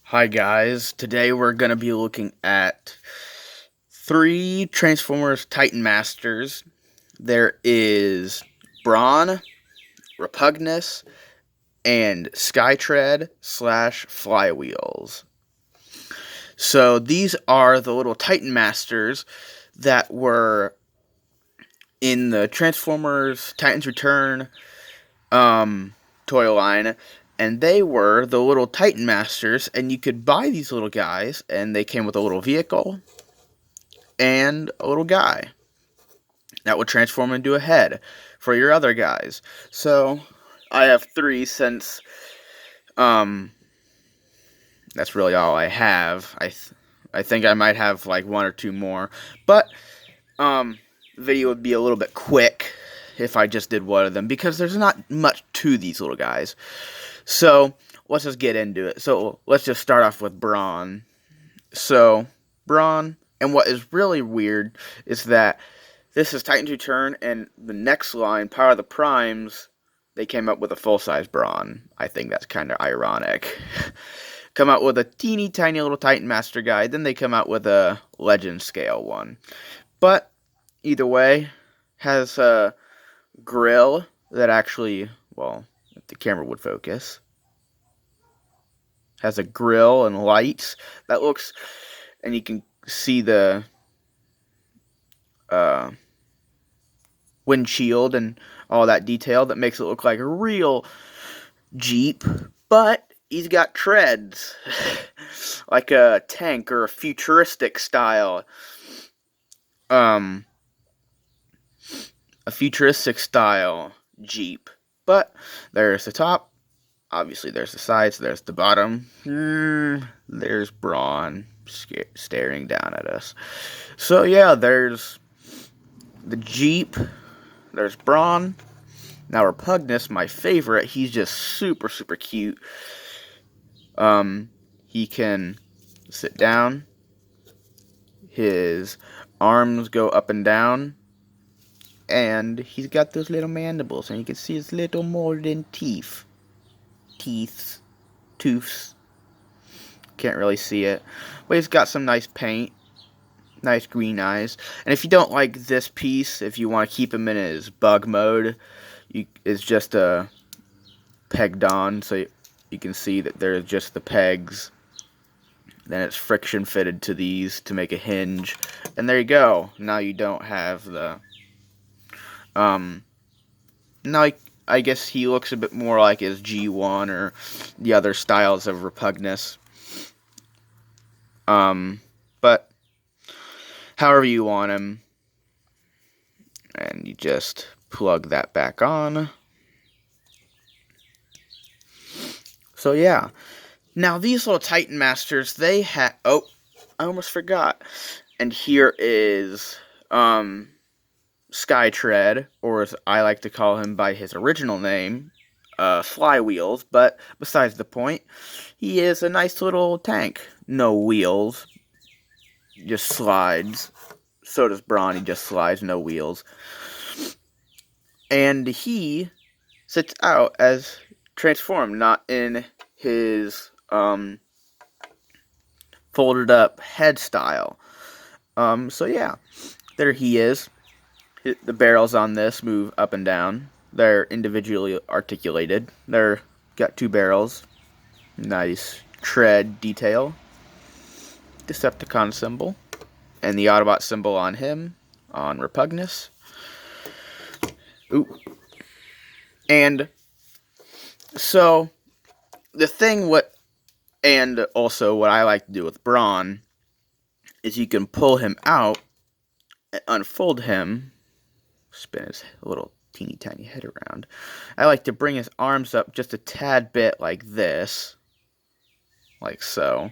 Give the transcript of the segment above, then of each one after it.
Hi guys, today we're going to be looking at 3 Transformers Titan Masters. There is Brawn, Repugnus, and Skytread / Flywheels. So these are the little Titan Masters that were in the Transformers Titans Return toy line, and they were the little Titan Masters, and you could buy these little guys, and they came with a little vehicle and a little guy that would transform into a head for your other guys. So I have 3 since that's really all I have. I think I might have like 1 or 2 more, but the video would be a little bit quick if I just did one of them, because there's not much to these little guys. So let's just get into it. So let's just start off with Brawn. So Brawn, and what is really weird is that this is Titans Return, and the next line, Power of the Primes, they came up with a full-size Brawn. I think that's kind of ironic. Come out with a teeny tiny little Titan Master guy, then they come out with a Legend scale one. But either way, has a grill that actually, well, if the camera would focus, has a grill and lights that looks, and you can see the windshield and all that detail that makes it look like a real Jeep, but he's got treads like a tank or a futuristic style Jeep. But there's the top, obviously there's the sides, there's the bottom, there's Brawn staring down at us. So yeah, there's the Jeep, there's Brawn. Now Repugnus, my favorite, he's just super cute. He can sit down, his arms go up and down, and he's got those little mandibles, and you can see his little molten teeth. Tooths. Can't really see it, but he's got some nice paint, nice green eyes. And if you don't like this piece, if you want to keep him in his bug mode, it's just pegged on, so you can see that there's just the pegs. Then it's friction fitted to these to make a hinge, and there you go. Now you don't have the now I guess he looks a bit more like his G1 or the other styles of Repugnus. But however you want him, and you just plug that back on. So yeah, now these little Titan Masters, they have, oh, I almost forgot. And here is Skytread, or as I like to call him by his original name, Flywheels. But besides the point, he is a nice little tank. No wheels, just slides. So does Brawn, he just slides, no wheels. And he sits out as transformed, not in his folded up head style. So yeah, there he is. The barrels on this move up and down. They're individually articulated. They're got 2 barrels. Nice tread detail. Decepticon symbol. And the Autobot symbol on him, on Repugnus. Ooh. And so the thing and also what I like to do with Brawn is you can pull him out and unfold him, spin his little teeny tiny head around. I like to bring his arms up just a tad bit like this, like so,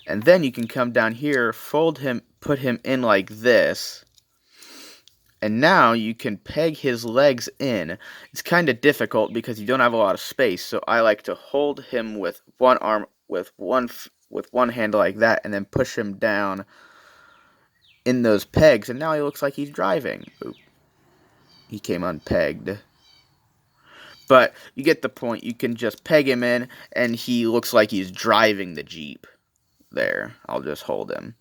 and then you can come down here, fold him, put him in like this, and now you can peg his legs in. It's kind of difficult because you don't have a lot of space, so I like to hold him with one arm, with one hand like that, and then push him down in those pegs, and now he looks like he's driving. Oop. He came unpegged. But you get the point. You can just peg him in, and he looks like he's driving the Jeep. there. I'll just hold him.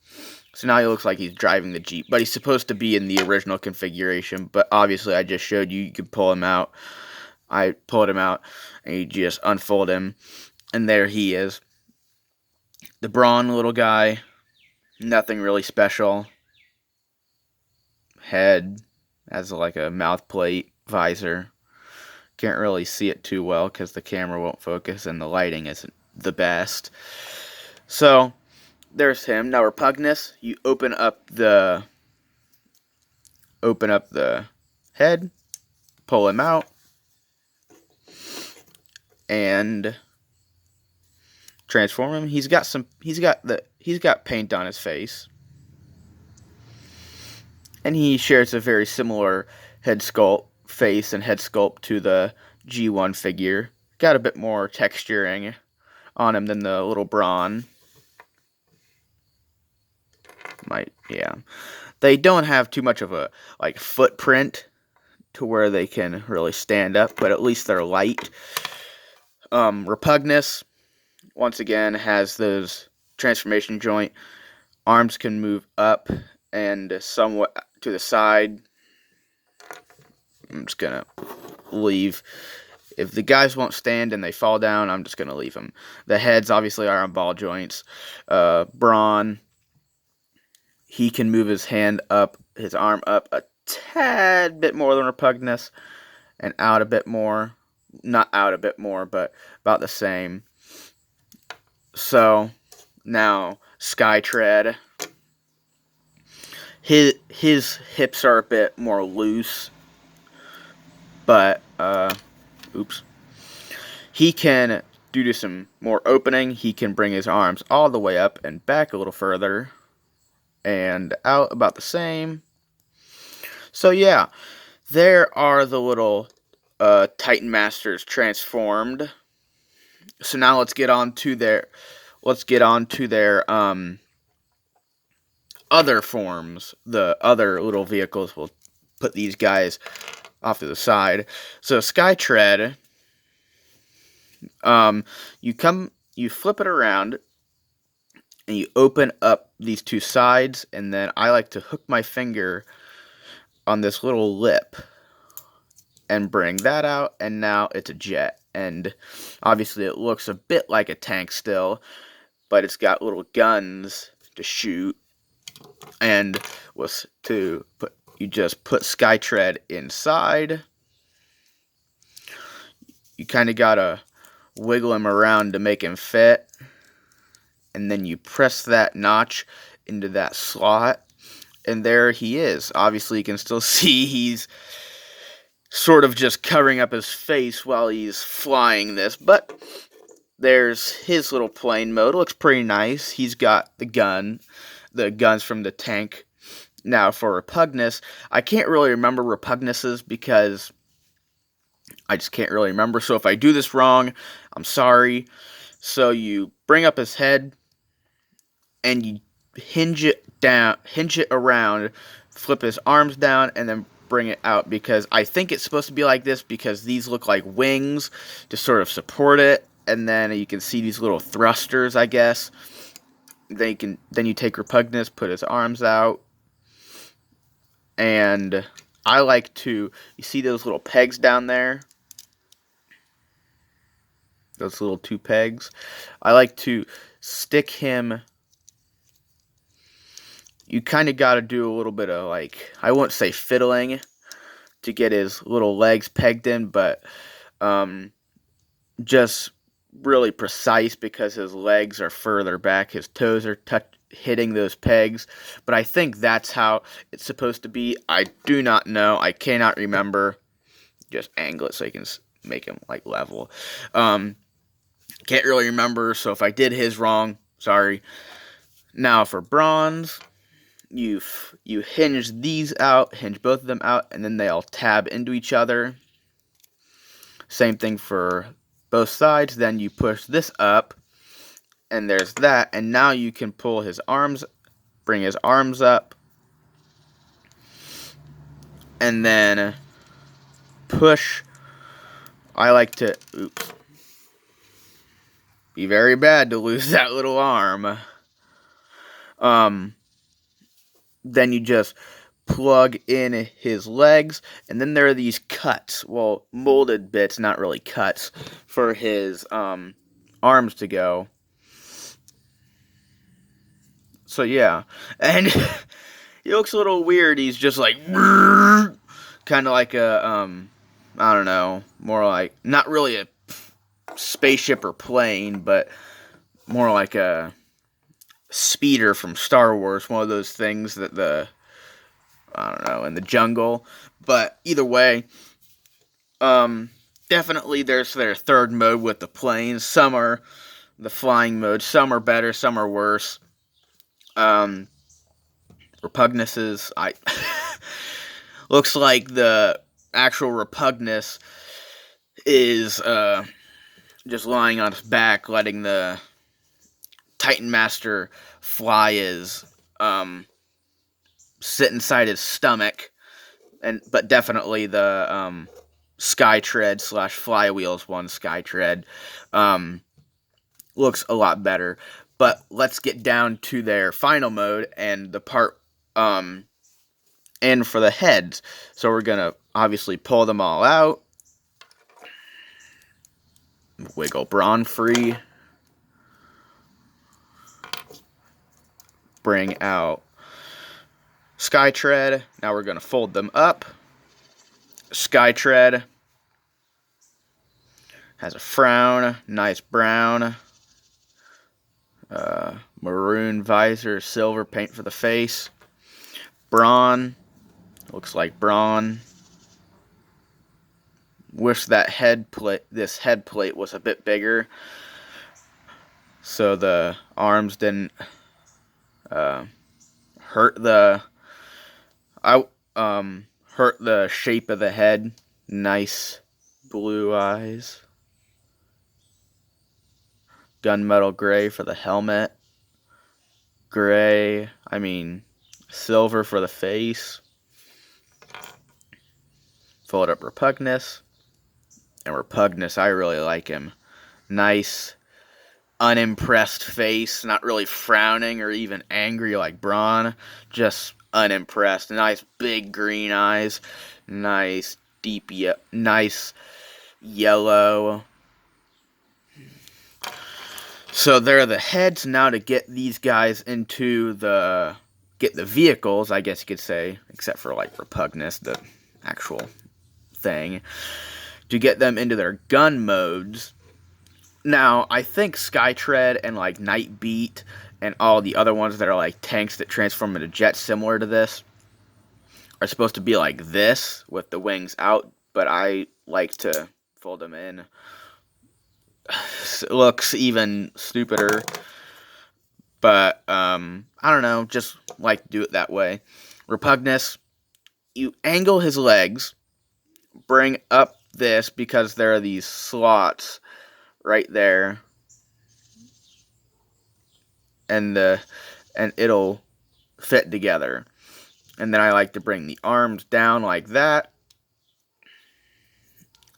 So now he looks like he's driving the Jeep, but he's supposed to be in the original configuration. But obviously, I just showed you could pull him out. I pulled him out, and you just unfold him, and there he is. The Brawn little guy, nothing really special. Head has like a mouth plate, visor. Can't really see it too well because the camera won't focus and the lighting isn't the best. So there's him. Now Repugnus, you open up the head, pull him out, and transform him. He's got paint on his face. And he shares a very similar face and head sculpt to the G1 figure. Got a bit more texturing on him than the little Brawn. They don't have too much of a footprint to where they can really stand up, but at least they're light. Repugnus, once again, has those transformation joint. Arms can move up and somewhat to the side. I'm just gonna leave. If the guys won't stand and they fall down, I'm just gonna leave them. The heads obviously are on ball joints. Brawn, he can move his arm up a tad bit more than Repugnus, and out a bit more. Not out a bit more, but about the same. So now Skytread. His hips are a bit more loose, but he can, due to some more opening, he can bring his arms all the way up and back a little further, and out about the same. So yeah, there are the little Titan Masters transformed. So now let's get on to their other forms, the other little vehicles. We'll put these guys off to the side. So Skytread, you flip it around, and you open up these two sides, and then I like to hook my finger on this little lip and bring that out, and now it's a jet. And obviously it looks a bit like a tank still, but it's got little guns to shoot. And you just put Skytread inside. You kind of gotta wiggle him around to make him fit, and then you press that notch into that slot, and there he is. Obviously you can still see he's sort of just covering up his face while he's flying this, but there's his little plane mode. It looks pretty nice. He's got the guns from the tank. Now for Repugnus, I can't really remember Repugnus's because I just can't really remember. So if I do this wrong, I'm sorry. So you bring up his head and you hinge it around, flip his arms down, and then bring it out, because I think it's supposed to be like this because these look like wings to sort of support it, and then you can see these little thrusters, I guess. Then you take Repugnus, put his arms out, and I like to, you see those little pegs down there? Those little two pegs? I like to stick him. You kind of got to do a little bit of, I won't say fiddling to get his little legs pegged in, but just really precise, because his legs are further back, his toes are hitting those pegs. But I think that's how it's supposed to be. I do not know. I cannot remember. Just angle it so you can make him level. Can't really remember, so if I did his wrong, sorry. Now for bronze, you hinge these out, hinge both of them out, and then they all tab into each other. Same thing for both sides. Then you push this up, and there's that, and now you can pull his arms, bring his arms up, and then push. I like to, be very bad to lose that little arm. Then you just plug in his legs, and then there are these cuts, well, molded bits, not really cuts, for his arms to go. So yeah, and he looks a little weird. He's just like kind of like a I don't know, more like not really a spaceship or plane, but more like a speeder from Star Wars, one of those things that I don't know, in the jungle. But either way, definitely there's their third mode with the planes. Some are the flying mode, some are better, some are worse. Repugnus looks like the actual Repugnus is just lying on his back, letting the Titan Master fly his sit inside his stomach, but definitely the Skytread / Flywheels one, Skytread, looks a lot better. But let's get down to their final mode and the part and for the heads. So we're gonna obviously pull them all out, wiggle Brawn free, bring out Skytread. Now we're gonna fold them up. Skytread has a frown, nice brown, maroon visor, silver paint for the face. Brawn looks like Brawn. Wish that this head plate was a bit bigger, so the arms didn't hurt the shape of the head. Nice blue eyes. Gunmetal gray for the helmet. Silver for the face. Fold up Repugnus. And Repugnus, I really like him. Nice, unimpressed face. Not really frowning or even angry like Brawn. Just unimpressed. Nice big green eyes. Nice nice yellow. So there are the heads. Now to get these guys into the vehicles, I guess you could say, except for like Repugnus, the actual thing, to get them into their gun modes. Now, I think Skytread and like Nightbeat and all the other ones that are like tanks that transform into jets similar to this are supposed to be like this with the wings out, but I like to fold them in. It looks even stupider, but I don't know, just like to do it that way. Repugnus, you angle his legs, bring up this because there are these slots right there, and it'll fit together. And then I like to bring the arms down like that.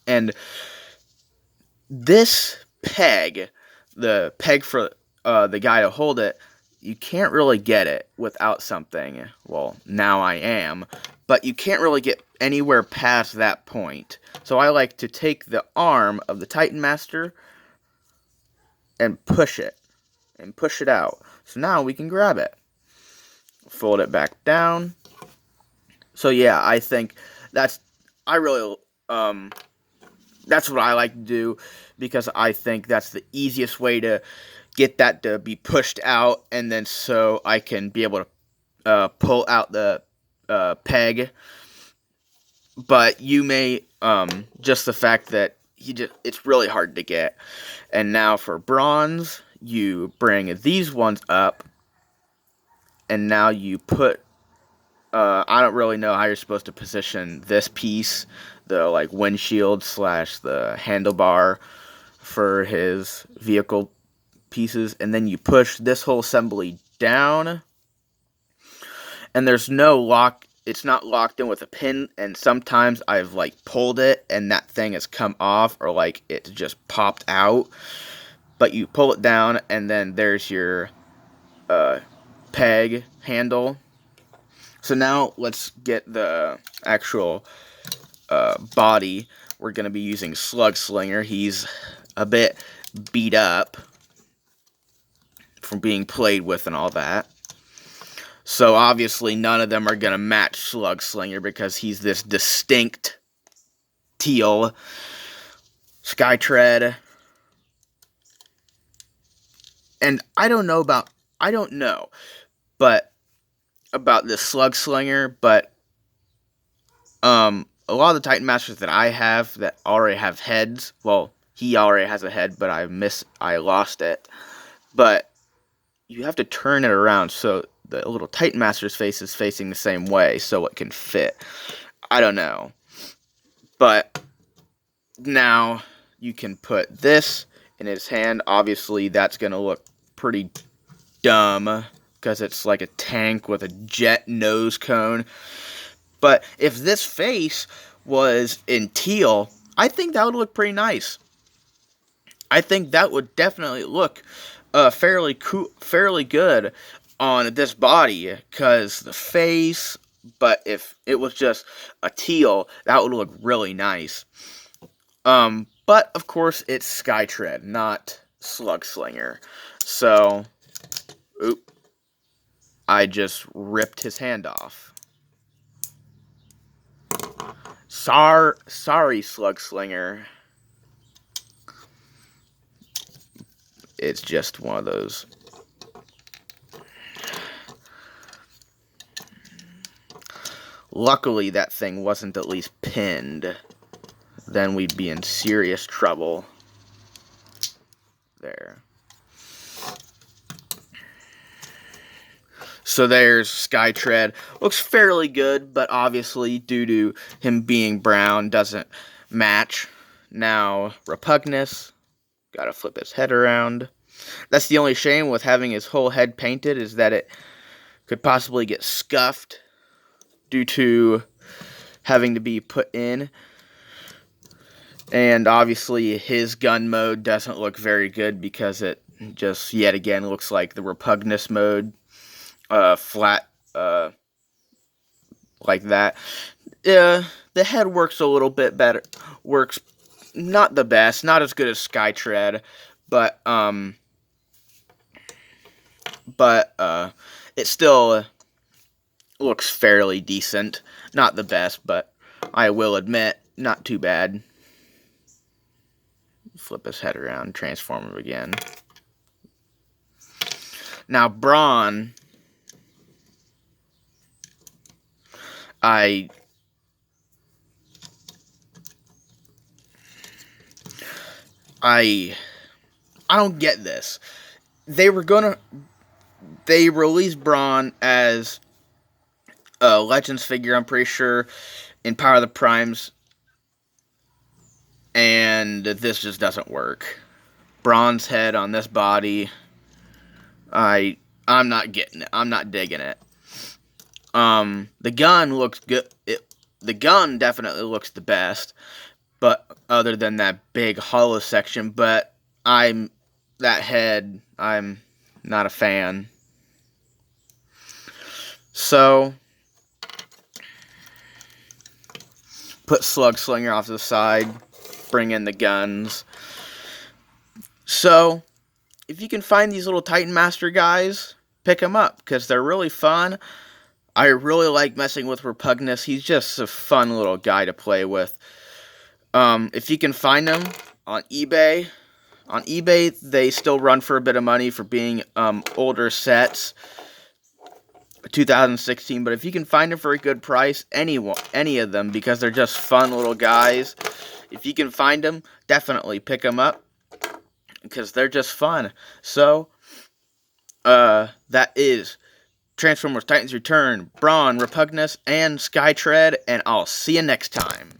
And this peg, the peg for the guy to hold it, you can't really get it without something. Well, now I am. But you can't really get anywhere past that point. So I like to take the arm of the Titan Master and push it. And push it out. So now we can grab it. Fold it back down. So yeah, I think that's what I like to do, because I think that's the easiest way to get that to be pushed out, and then so I can be able to pull out the peg. But you may just the fact that it's really hard to get. And now for bronze, you bring these ones up, and now you put I don't really know how you're supposed to position this piece, the like windshield / the handlebar for his vehicle pieces, and then you push this whole assembly down, and there's no lock. It's not locked in with a pin, and sometimes I've like pulled it and that thing has come off, or like it's just popped out. But you pull it down, and then there's your peg handle. So now let's get the actual body. We're going to be using Slug Slinger. He's a bit beat up from being played with and all that. So obviously none of them are going to match Slug Slinger because he's this distinct teal. Skytread. And I don't know about this Slug Slinger, but a lot of the Titan Masters that I have that already have heads, well, he already has a head, but I lost it. But you have to turn it around so the little Titan Master's face is facing the same way so it can fit. I don't know. But now you can put this in his hand. Obviously, that's going to look pretty dumb because it's like a tank with a jet nose cone. But if this face was in teal, I think that would look pretty nice. I think that would definitely look fairly good on this body, because the face, but if it was just a teal, that would look really nice. But of course it's Skytread, not Slug Slinger. So, I just ripped his hand off. Sorry, Slug Slinger. It's just one of those. Luckily, that thing wasn't at least pinned. Then we'd be in serious trouble. There. So there's Skytread. Looks fairly good, but obviously, due to him being brown, doesn't match. Now, Repugnus. Gotta flip his head around. That's the only shame with having his whole head painted, is that it could possibly get scuffed due to having to be put in. And obviously his gun mode doesn't look very good because it just yet again looks like the Repugnus mode. Flat like that. The head works a little bit better. Works not the best, not as good as Skytread, but it still looks fairly decent. Not the best, but I will admit, not too bad. Flip his head around, transform him again. Now, Brawn, I don't get this. They released Brawn as a Legends figure, I'm pretty sure, in Power of the Primes, and this just doesn't work. Brawn's head on this body, I'm not getting it. I'm not digging it. The gun looks good. The gun definitely looks the best, but other than that big hollow section, but that head, I'm not a fan. So, put Slug Slinger off to the side, bring in the guns. So, if you can find these little Titan Master guys, pick them up, because they're really fun. I really like messing with Repugnus. He's just a fun little guy to play with. If you can find them on eBay, they still run for a bit of money for being older sets, 2016. But if you can find them for a good price, any of them, because they're just fun little guys. If you can find them, definitely pick them up, because they're just fun. So, that is Transformers Titans Return, Brawn, Repugnus, and Skytread, and I'll see you next time.